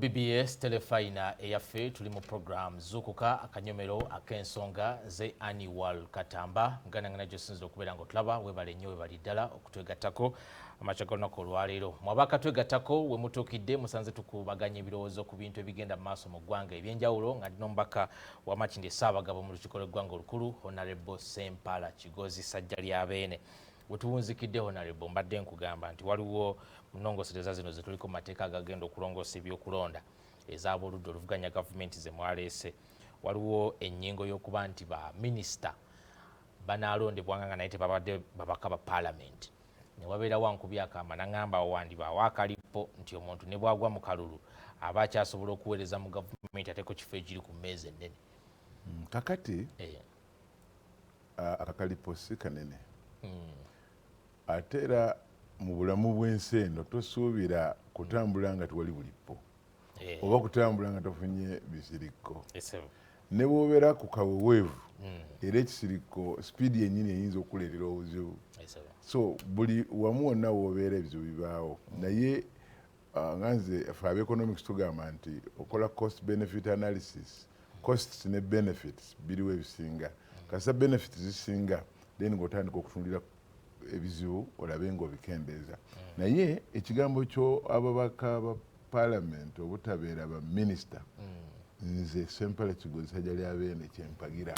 BBS telefina eyaffe tuli mu program zukuka akanyomero ak'ensonga ze annual katamba ngana gyosinzira okubeera nga otulaba webale nnyo webali ddala okutwegattako amaca g'olunaku olwaleero mwabaka twegattako we mutuukidde musanze tukubaganya ebirowoozo ku bintu ebigenda mu maaso mu ggwanga ebyenjawulo nga ndina omubaka wa Makindye Ssaabagabo mu lukiiko lw'eggwanga olukulu Honorable Ssempala Kigozi Ssajja lya Beene wetuwunzikidde Honorable mbadde nkugamba nti waliwo munongosereza zino ze tuliko mu mateeka agagenda okulongoosa ebyokulonda ez'aboludda oluvuganya gavumenti ze mwaleese waliwo ennyingo y'okuba nti ba minisita banaalondebwanga nga naye tebabadde babaka ba paalamenti ne wabeera wankubi akaama n'aŋŋamba wandibaawo akalipo nti omuntu ne bwagwa mu kalulu aba akyasobola okuweereza mu gavumenti ate ku kifo ekiri ku mmeeza ennene kakati akakalipo si kanene ate era mu bulamu bw'ensi eno tosuubira kutambula nga tewali bulipo oba kutambula nga tofunye bisirikko ne bw'obeera ku kaweweevu era ekisirikko sipiidi yennyini eyinza okuleetera obuzibu so buli wamu wonna w'obeera ebizibu bibaawo naye nganze fe abeconomics tugamba nti okola cost benefit analysis costs ne benefits biriwo ebisinga kasa benefits zisinga then ng'otandika okutunulira ebizibu olabe ng'obikendeeza naye ekigambo kyo ababaka ba paalamenti obutabeera ba minisita nze Ssempala Kigozi Ssajja lya Beene kyempagira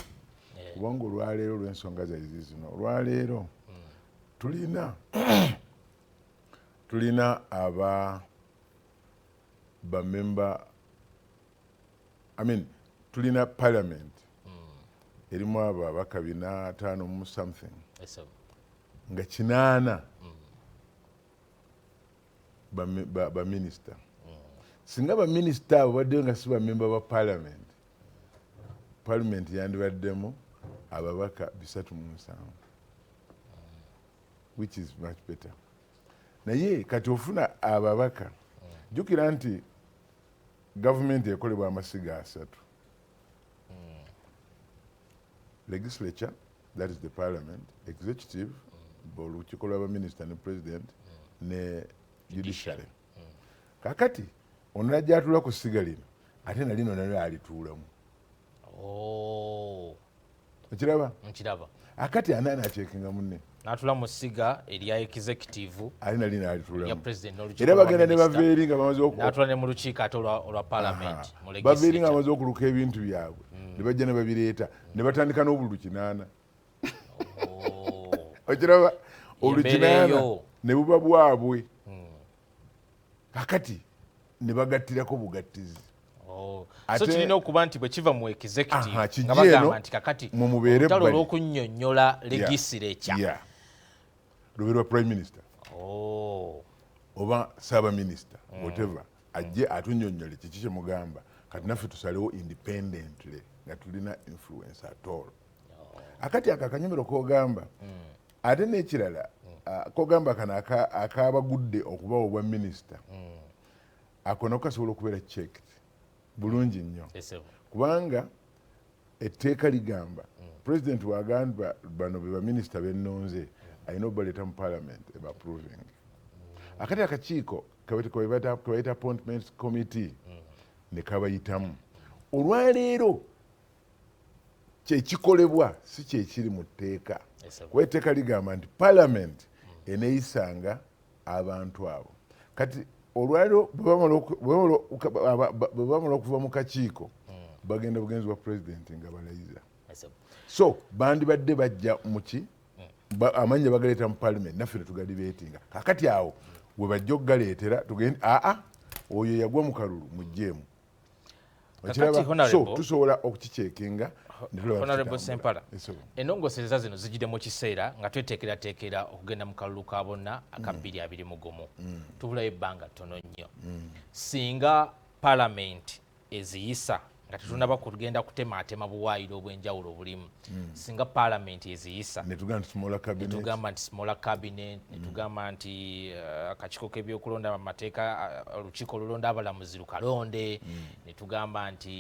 kubanga olwaleero olw'ensonga zaizi zino olwaleero tulina bamemba tulina paalamenti erimu abo ababaka 405 mu something nga 8 baminisita singa baminisita abo baddeyo nga si bamemba ba paalamenti paalamenti yandibaddemu ababaka 307 which is much better naye kati ofuna ababaka jjukira nti gavumenti ekolebwa amasiga 3 legislature that is the parliament executive olukiiko lw'abaminisita ne president ne judiciary kakati ono najja atula ku ssiga lino ate nalino nalyo alituulamu okiraba akati anaana acekinga munne n'atula mu ssiga erya executive ali nalino alituulamu era bagenda ne baveeri nga bamaze n'atula ne mu lukiiko ate olwa paalamenti baveeri nga bamaze okuluka ebintu byabwe ne bajja ne babireeta ne batandika n'obululu 8 okiraba olukinaana ne buba bwabwe kakati ne bagattirako bugattizi so kirina okuba nti bwe kiva mu executive nga bagamba nti kakati olutalo olw'okunnyonnyola legislature lubeerwa prime minister oba saabaminisita whatever ajje atunnyonnyole kiki kye mugamba kati naffe tusalewo independently nga tulina influence at all akati ako akanyomero kogamba ate n'ekirala kogamba kano akabagudde okuba obwa minisita ako nako kasobola okubeera checked bulungi nnyo kubanga etteeka ligamba pulezidenti wagamba bano be baminisita bennonze alina obaleeta mu paalamenti ebaproving akati akakiiko kebayita appointments committee ne kabayitamu olwaleero kyekikolebwa si kyekiri mu tteeka kuba etteeka ligamba nti paalamenti eneeyisanga abantu abo kati olwaleero bwe bamala okuva mu kakiiko bagenda bugenzi bwa pulezidenti nga balayiza so bandibadde bajja muki amannya bagaleeta mu paalamenti naffe netugalibeetinga kakati awo we bajja okugaleetera tugende oyo yagwa mu kalulu mugjeemu okiraba so tusobola okukikyekinga Honorable Ssempala ennongosereza zino zijjidde mu kiseera nga tweteekerateekera okugenda mu kalulu ka bonna aka 2021 tubulayo ebbanga ttono nnyo singa paalamenti eziyisa nga tetunaba kugenda kutemaatema buwaayiro obw'enjawulo obulimu singa paalamenti eziyisa netugamba nti smaller cabinet netugamba nti akakiiko k'ebyokulonda mu mateeka olukiiko olulonda abalamuzi lukalonde netugamba nti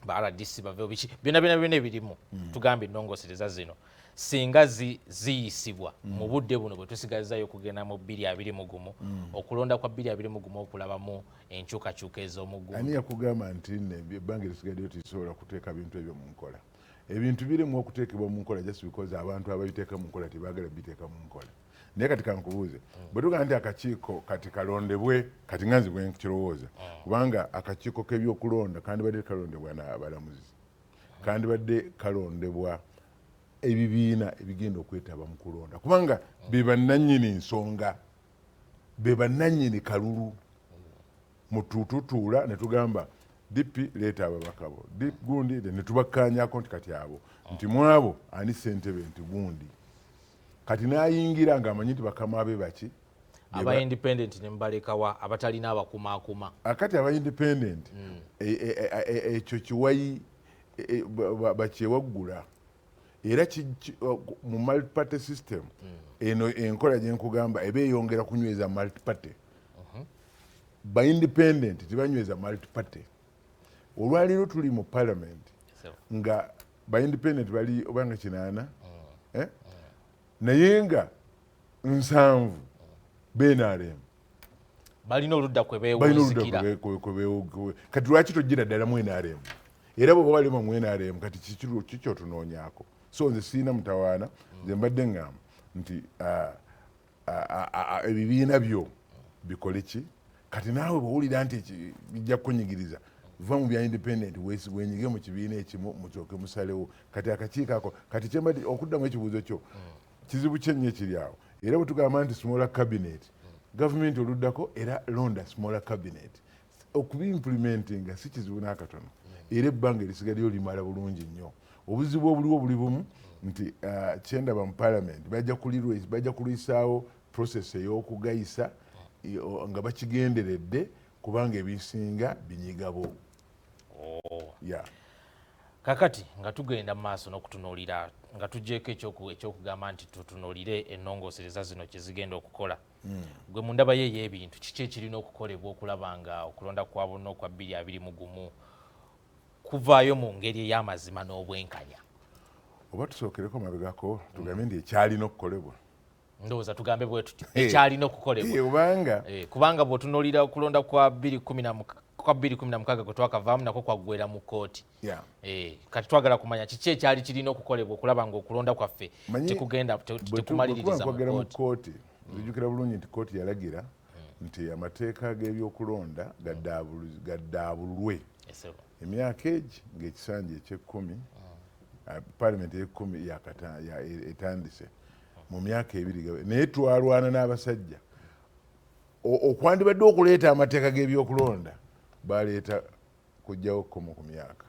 ba RDC baveewo biki byonna ebirimu tugambe ennongosereza zino singa ziyisibwa mu budde buno bwe tusigazayo kugenda mu 2021 okulonda kwa 2021 okulabamu enkyukakyuka ez'omugundu. Ani yakugamba nti ebbanga erisigaddeyo tisobola kuteeka bintu ebyo mu nkola? Ebintu birimu okuteekebwa mu nkola just because abantu ababiteeka mu nkola tebaagala biteeka mu nkola. Naye kati kankubuuze, bwe tugamba nti akakiiko kati kalondebwe, kati nga nze bwe nkirowooza, kubanga akakiiko k'ebyokulonda kandibadde kalondebwa n'abalamuzi, kandibadde kalondebwa ebibiina ebigenda okwetaba mu kulonda, kubanga be bannannyini nsonga, be bannannyini kalulu. Mutututuula ne tugamba DP leeta ababaka bo, gundi ne tubakkaanyaako nti kati abo nti mwabo ani ssentebe nti gundi kati n'ayingira ng'amanyi nti bakama be baki aba independent ne mbalekawa abatalina abakumaakuma. Akati aba independent ekyo kiwayi bakyewaggula era mu multi-party system eno enkola gye nkugamba eba eyongera kunyweza multi-party. Ba independent tibanyweza multi-party. Olwaliro tuli mu parliament nga ba independent bali obanga 8 naye nga 7 BNRM balina oludda kwe beewunzikira. Kati lwaki tojjira ddala mu NRM? Era bwe balema mu NRM kati kikyo tunoonyaako. So nze siina mutawaana, nze mbadde ngamba nti ebibiina byo bikole ki? Kati naawe bw'owulira nti bijja kukunyigiriza va mu bya independent wenyige mu kibiina ekimu musooke musalewo. Kati akakiiko ako kati kyembadde okuddamu ekibuuzo kyo kizibu kyenyo ekiri awo. Era bwe tugamba nti smaller cabinet, gavumenti oluddako era londa smaller cabinet. Okubimplementinga si kizibu n'akatono, era ebbanga erisigaddeyo limala bulungi nnyo. Obuzibu obuliwo buli bumu nti kyendaba mu parliament bajja kulwisaawo process ey'okugayisa nga bakigenderedde kubanga ebisinga binyigabo. Kakati nga tugenda mu maaso n'okutunuulira nga tugyeko ekyokugamba nti tutunuulire ennongoosereza zino kye zigenda okukola. Gwe mu ndaba ye y'ebintu kiki ekirina okukolebwa okulaba nga okulonda kwa buno kwa 2021 kuvaayo mu ngeri ey'amazima n'obwenkanya? Oba tusookereko mabegako tugambe nti ekyalina okukolebwa. Ndowooza tugambe bwe tuti ekyalina okukolebwa kubanga bw'otunuulira okulonda kwa 2016 kwe twakavaamu nako kwaggwera mu kkooti. Kati twagala kumanya kiki ekyali kirina okukolebwa okulaba nga okulonda kwaffe tekumaliririza mu kkooti. Nzijukira bulungi nti kkooti yalagira nti amateeka g'ebyokulonda gaddaabululwe emyaka egi ng'ekisanja eky'ekkumi paalamenti ey'ekkumi etandise mu myaka 2 naye twalwana n'abasajja okwandibadde okuleeta amateeka g'ebyokulonda baleeta kujjawo kkomo ku myaka.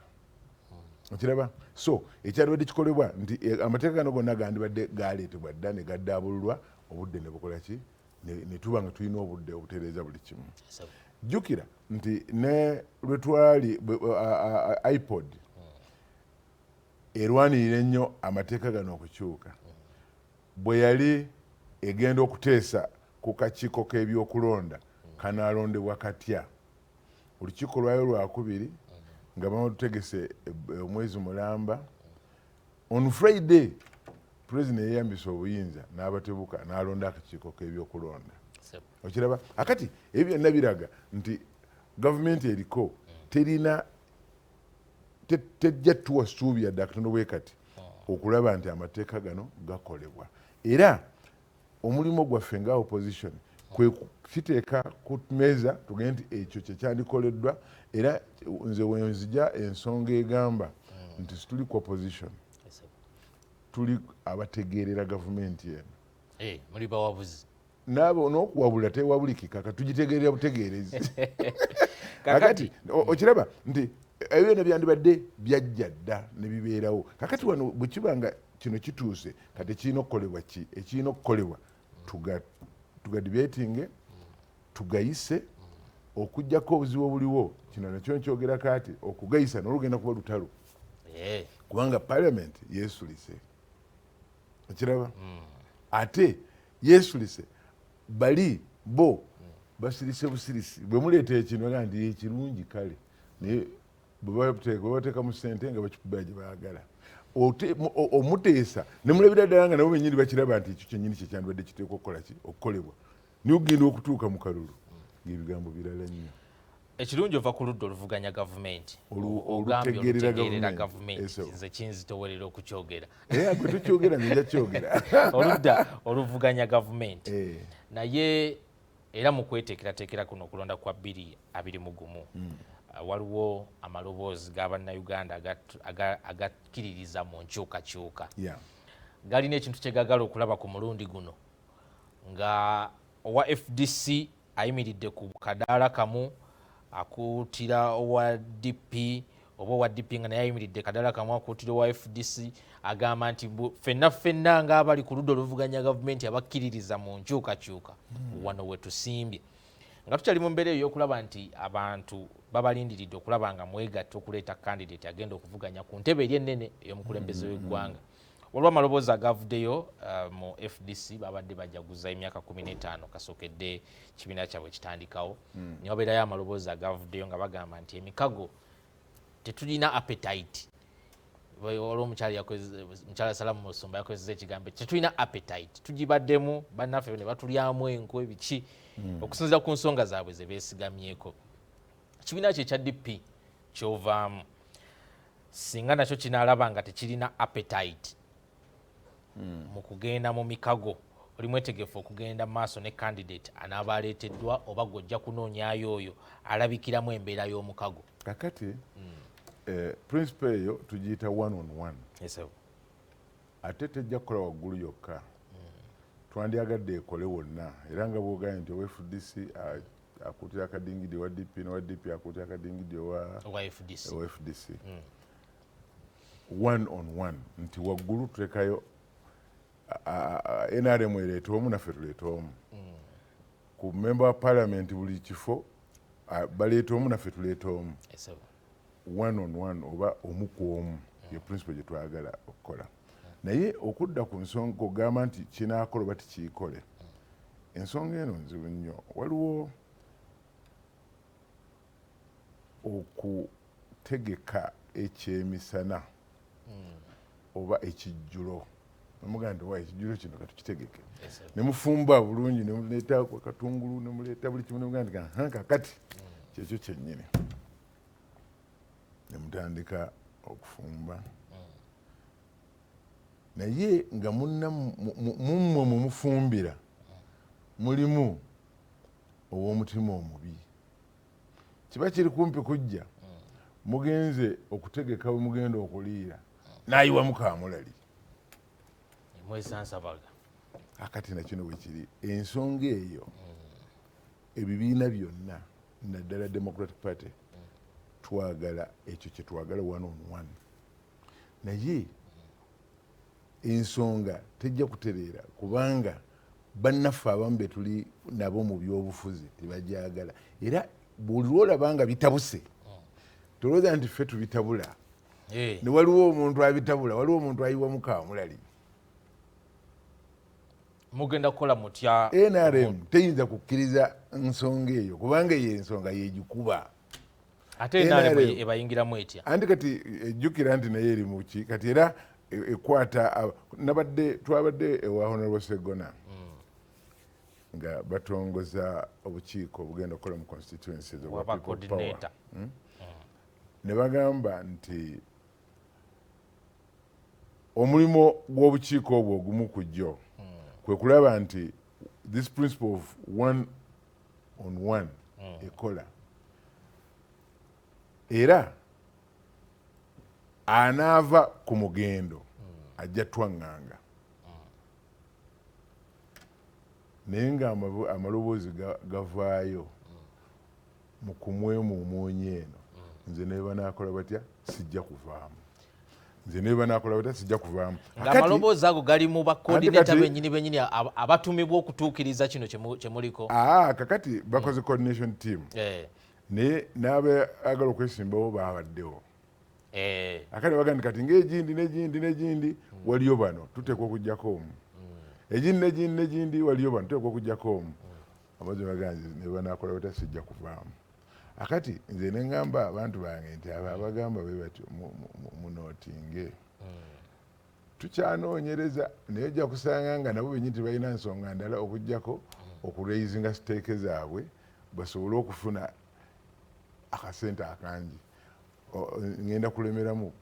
Okiraba? So ekyalibadde kikolebwa nti amateeka gano gonna gandibadde galeetebwa dda ne gaddaabululwa obudde ne bukola ki ne tuba nga tulina obudde obutereeza buli kimu. Jjukira nti ne lwe twali iPod erwanirira ennyo amateeka gano okukyuka bwe yali egenda okuteesa ku kakiiko k'ebyokulonda kanaalondebwa katya. Olukiiko lwayo lwakubiri nga bamadutegese omwezi mulamba on Friday President yeyambisa obuyinza n'abatebuka n'alonda akakiiko k'ebyokulonda. Okiraba? Akati ebyo byonna biraga nti gavumenti eriko terina tejja tuwa ssuubi yadde akatono bwe kati okulaba nti amateeka gano gakolebwa. Era omulimu gwaffe nga opposition kwe kiteeka ku mmeeza tugende nti ekyo kyekyandikoleddwa. Era nze wenzija ensonga egamba nti situli ku opposition, tuli abategeerera gavumenti eno. Muli bawabuzi nabo n'okuwabula tewabuliki kaka tugitegeerera butegeerezi. Kakati okiraba nti ebyo byonna byandibadde byajja dda ne bibeerawo. Kakati wano bwe kiba nga kino kituuse kati ekirina okukolebwa ki? Ekirina okukolebwa tugadibeetinge tugayise okuggyako obuzibu obuliwo. Kino nakyo nkyogera kati okugayisa n'olugenda kuba lutalo kubanga parliament yeesulise. Okiraba? Ate yeesulise bali bo basirise busirisi. Bwe muleeta ekino nga ndi ekirungi kale naye bwe bateeka mu ssente nga bakikubira gye baagala. omuteesa ne mulabira ddala nga nabo bennyini bakiraba nti ekyo kyennyini kyekyandibadde kiteekwa okukola ki okukolebwa niwe ogenda okutuuka mu kalulu ng'ebigambo birala nnyo. Ekirungi ova ku ludda oluvuganya gavumenti olutegeerera gavumenti nze kinzitowerera okukyogera gwe tukyogera nja kyogera oludda oluvuganya gavumenti naye era mu kweteekerateekera kuno okulonda kwa 2021 waliwo amaloboozi g'abannayuganda agakkiririza mu nkyukakyuka galina ekintu kye gagala okulaba ku mulundi guno nga owa FDC ayimiridde ku kadaala kamu akuutira owa DP oba owa DP nga naye ayimiridde kadaala kamu akuutira owa FDC agamba nti ffenna ng'abali ku ludda oluvuganya gavumenti abakkiririza mu nkyukakyuka wano we tusimbye nga tukyali mu mbeera eyo y'okulaba nti abantu babalindiridde okulaba nga mwegatta okuleeta candidate agenda okuvuganya ku ntebe eri ennene ey'omukulembeze w'eggwanga. Waliwo amaloboozi agavuddeyo mu FDC babadde bajaguza emyaka 15 kasookedde kibiina kyabwe kitandikawo ne wabeerayo amaloboozi agavuddeyo nga bagamba nti emikago tetulina appetite. Waliwo mukyala Salamu Musumba yakozesa ekigambo tetulina appetite tugibaddemu bannaffe ne batulyamu enku ebiki okusinziira ku nsonga zaabwe ze beesigamyeko. Ekibiina kye ekya DP kyovaamu singa nakyo kinaalaba nga tekirina appetite mu kugenda mu mikago oli mwetegefu okugenda mu maaso ne candidate anaaba aleeteddwa oba gojja kunoonyaayo oyo alabikiramu embeera y'omukago. Kakati principle eyo tugiyita one on one. Ate tejja kukola waggulu yokka twandyagadde ekole wonna era nga bwogambye nti owa FDC akuutira akadingidi owa DP n'owa DP akuutira akadingidi owa FDC one on one nti waggulu tulekayo NRM ereeta omu naffe tuleeta omu ku member wa parliament buli kifo baleeta omu naffe tuleeta omu one on one oba omu ku omu ye principle gye twagala okukola naye okudda ku nsonga ogamba nti kinaakola oba tikiikole ensonga eno nzibu nnyo. Waliwo okutegeka ekyemisana oba ekijjulo namugamba nti waayo ekijjulo kino katukitegeke ne mufumba bulungi ne muleeta katungulu ne muleeta buli kimu ne mugamba nti kakati kyekyo kyennyini ne mutandika okufumba naye nga mummwe mu mufumbira mulimu ow'omutima omubi kiba kiri kumpi kujja mugenze okutegeka we mugenda okuliira n'ayiwamu kaamulali akati nakino bwe kiri ensonga eyo ebibiina byonna naddala Democratic Party twagala ekyo kye twagala one on one naye ensonga tejja kutereera kubanga bannaffe abamu be tuli nabo mu byobufuzi tebajagala era buli lwolaba nga bitabuse tolowooza nti ffe tubitabula ne waliwo omuntu abitabula waliwo omuntu ayiwamu kaamulali mugenda kukola mutya NRM teyinza kukkiriza nsonga eyo kubanga eyo ensonga yegikuba ate NRM ebayingiramu etya anti kati ejjukira nti naye eri muki kati era ekwata twabadde ewa Honorable Segona nga batongoza obukiiko obugenda okukola mu constituencies obwa people power ne bagamba nti omulimu gw'obukiiko obwo ogumu ku jjo kwe kulaba nti this principle of one on one ekola era anaava ku mugendo ajja twaŋŋanga naye nga amaloboozi gavaayo mu kumwemuumoonya eno nze ne banaakola batya sijja kuvaamu nze ne banaakola batya sijja kuvaamu ng'amaloboozi ago gali mu bakoordinata bennyini abatumibwa okutuukiriza kino kye muliko kakati bakoze coordination team naye n'abaagala okwesimbawo baabaddewo akati bagandi kati ng'egindi waliyo bano tuteekwa okuggyako omu egindi waliyo bano tuteekwa okuggyako omu amaze baganzi ne banaakola batya sijja kuvaamu akati nze ne ngamba abantu bange nti abagamba bwe batyo munootinge tukyanoonyereza naye ojja kusanga nga nabo bennyini tebalina nsonga ndala okuggyako okuraisinga siteeke zaabwe basobole okufuna akasente akangi. Ngenda kulemeramu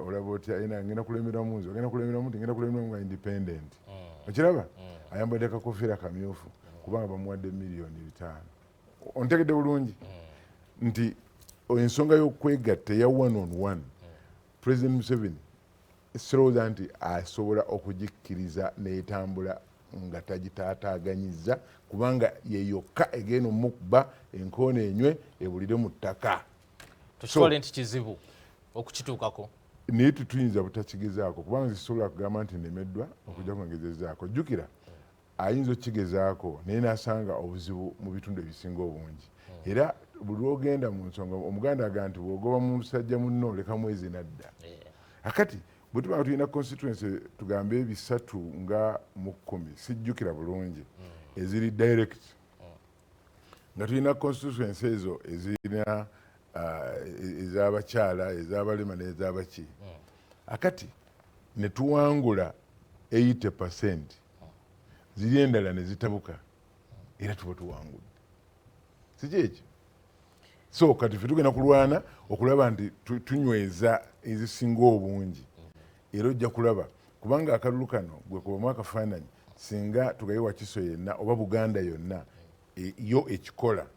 olaba otya ngenda kulemeramu nze ogenda kulemeramu ngenda kulemeramu nga independent okiraba ayambadde akakofiira kamyufu kubanga bamuwadde $5,000,000 ontegedde bulungi nti ensonga y'okwegatta eya one on one President Museveni esirowooza nti asobola okugikkiriza n'etambula nga tagitaataaganyiza kubanga ye yokka egenda omukuba enkoona enywe ebulire mu ttaka. Tukitwale nti kizibu okukituukako naye tetuyinza butakigezaako kubanga zisobola kugamba nti nemeddwa okujja ku ngezezaako. Jjukira ayinza okukigezaako naye n'asanga obuzibu mu bitundu ebisinga obungi. Era buli lwogenda mu nsonga omuganda agaa nti bw'ogoba mu musajja munno leka mwezi nadda. Akati bwe tuba tulina constituency tugambe 3 nga mu 10 sijjukira bulungi eziri direct nga tulina constituency ezo ezirina ez'abakyala ez'abalema n'ez'abaki akati ne tuwangula 80% ziri endala ne zitabuka era tuba tuwangudde si kyekyo. So kati ffe tugenda kulwana okulaba nti tunyweza ezisinga obungi era ojja kulaba kubanga akalulu kano gwe kubamu akafaananyi singa tugaye Wakiso yenna oba Buganda yonna yo ekikola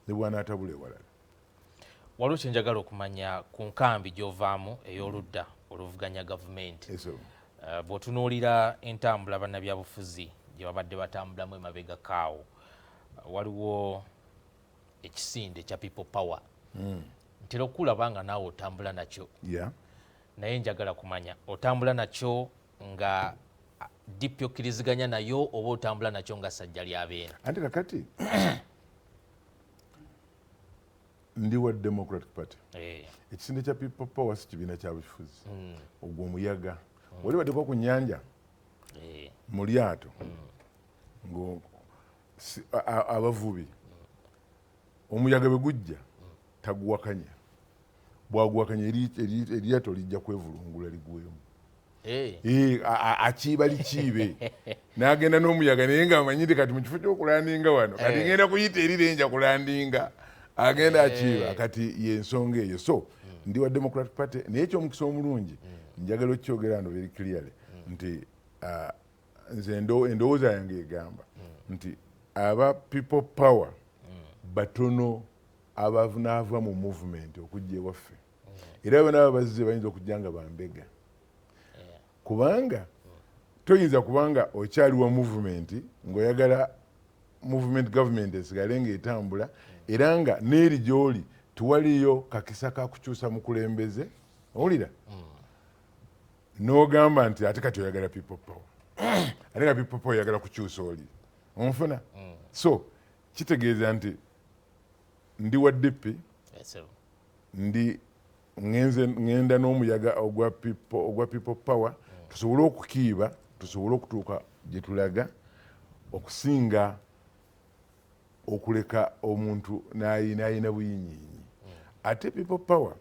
ne bwanaatabula ewalala. Waliwo kye njagala okumanya ku nkambi gy'ovaamu ey'oludda oluvuganya gavumenti. Bw'otunuulira entambula bannabyabufuzi gye babadde batambulamu emabega kaawo waliwo ekisinde kya people power ntera okulaba nga naawe otambula nakyo naye njagala kumanya otambula nakyo nga DP okkiriziganya nayo oba otambula nakyo nga sajja lyabeena. Anti kakati ndi wa Democratic Party ekisinde kya people power si kibiina kya bufuzi ogwo omuyaga wali baddeko ku nnyanja mu lyato abavubi omuyaga bwe gujja taguwakanya bwaguwakanya eryato lijja kwevulungula ligwemu akiiba likiibe n'agenda n'omuyaga naye nga amanyi nti kati mu kifo ky'okulandinga wano kati ngenda kuyita erirenja kulandinga agenda akiiba kati y'ensonga eyo. So ndi wa Democratic Party naye ekyomukisa omulungi njagala okyogera no very clearly nti nze endowooza yange egamba nti aba people power batono abavunaava mu movement okujja ewaffe era bana bazze bayinza okujja nga bambega kubanga toyinza kubanga okyali wa movement ng'oyagala movement government esigale ng'etambula era nga n'eri gy'oli tuwaliyo kakisa kakukyusa mukulembeze owulira n'ogamba nti ate kati oyagala people power ate nga people power oyagala kukyusa oli onfuna. So kitegeeza nti ndi wa DP ndi ngenda n'omuyaga ogwa people power tusobole okukiiba tusobole okutuuka gye tulaga okusinga okuleka omuntu n'ayina buyinyiinyi. Ate people power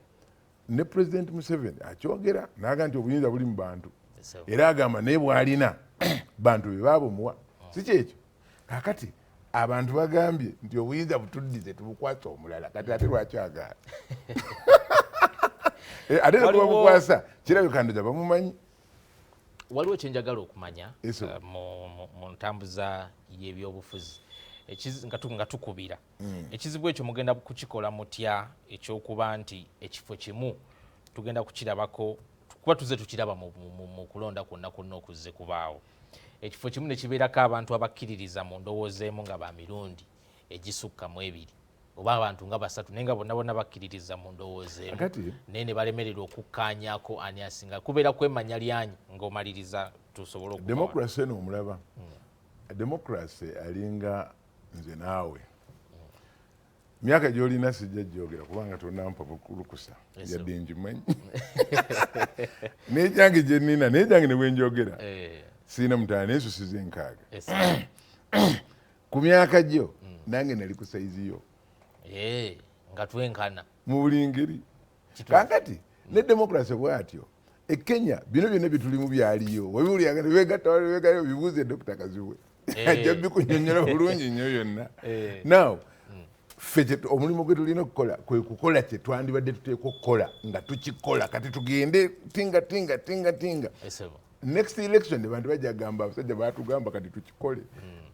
ne President Museveni akyogera n'aga nti obuyinza buli mu bantu era agamba naye bw'alina bantu be baabumuwa si kyekyo. Kakati abantu bagambye nti obuyinza butuddize tubukwasa omulala kati ate lwaki agaana ate nekuba bukwasa kirabika ndoza bamumanyi. Waliwo kye njagala okumanya mu ntambuza y'ebyobufuzi nga tukubira ekizibu ekyo mugenda kukikola mutya ekyokuba nti ekifo kimu tugenda kukirabako kuba tuze tukiraba mu kulonda kwonna kwonna okuzze kubaawo ekifo kimu ne kibeerako abantu abakkiririza mu ndowooza emu nga ba mirundi egisukka mu 2 oba abantu nga 3 naye nga bonna bonna bakkiririza mu ndowooza emu naye ne balemererwa okukkaanyaako ani asinga kubeera kwemanya lyanyi ng'omaliriza tusobole okuba. Demokrasi eno omulaba demokrasi alinga nze naawe myaka gy'olina sijja gyogera kubanga tonampa bukulukusa yadde njimanyi n'egyange gye nnina naye gyange ne bwenjogera siina mutaana naye nsusiza 6 ku myaka gyo nange nali ku saiziyo nga twenkana mu buli ngeri. Kaakati ne demokrasi bw'atyo Kenya bino byonna bitulimu byaliyo wabuli agenda begatta bibuuze Dr. Kazibwe ajja bikunyonnyola bulungi nnyo yonna. Now ffe omulimu gwe tulina okukola kwe kukola kye twandibadde tuteekwa okukola nga tukikola kati tugende tinga next election abantu bajja gamba abasajja baatugamba kati tukikole.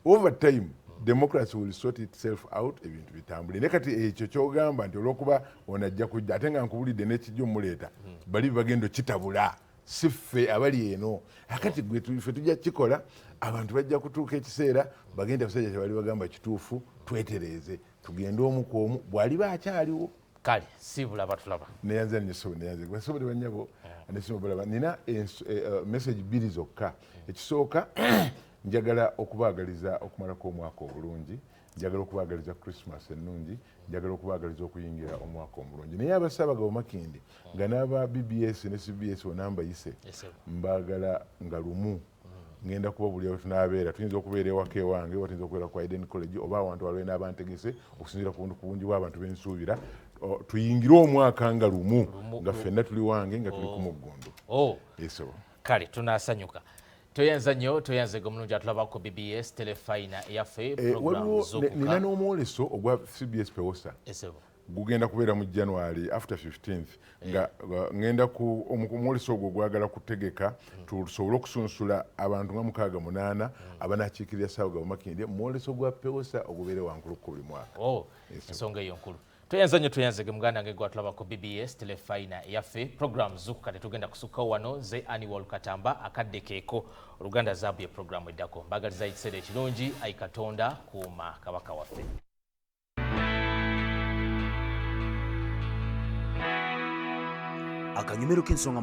Over time democracy will sort itself out ebintu bitambule. Ne kati ekyo kyogamba nti olwokuba onajja kujja ate nga nkubulidde n'ekijja omuleeta bali bagendo kitabula si ffe abali eno akati gwe ffe tujja kikola abantu bajja kutuuka ekiseera bagenda abasajja kyebali bagamba kituufu twetereeze tugende omu ku omu bw'aliba akyaliwo kale sibula batulaba neyanza basobole banyabo nesimbalaba nina message bbiri zokka. Ekisooka njagala okubaagaliza okumalako omwaka obulungi, njagala okubaagaliza Christmas ennungi, njagala okubaagaliza okuyingira omwaka omulungi. Naye abasaabagabo Makindi nga n'aba BBS ne CBS onambayise mbaagala nga lumu ngenda kuba buli awo tunaabeera tuyinza okubeera ewaka ewange oba tuyinza okubeera ku Eden College oba awantu waliwo n'abantegese okusinziira ku bungi bw'abantu bensuubira tuyingire omwaka nga lumu nga ffenna tuli wange nga tuli ku Muggundu. Kale tunaasanyuka toyanza nnyo toyanze omulungi atulaba ku BBS telefayina eyaffe program Zukuka. Nina n'omwoleso ogwa CBS Pewosa gugenda kubeera mu January after 15th nga ngenda ku omwoleso ogwo gwagala kutegeka tusobole okusunsula abantu nga 68 abanakiikirira Ssaabagabo Makindi omwoleso gwa Pewosa ogubeere wankulu ku buli mwaka. Ensonga eyo nkulu toyanza nnyo toyanzege muganda nge gwatulaba ku BBS telefayina eyaffe program Zukuka tetugenda kusukkawo wano ze Annual Katamba akadde keeko oluganda zaabu ye program eddako mbagaliza ekiseera ekirungi ayi Katonda kuuma kabaka waffe. Akanyumero k'ensonga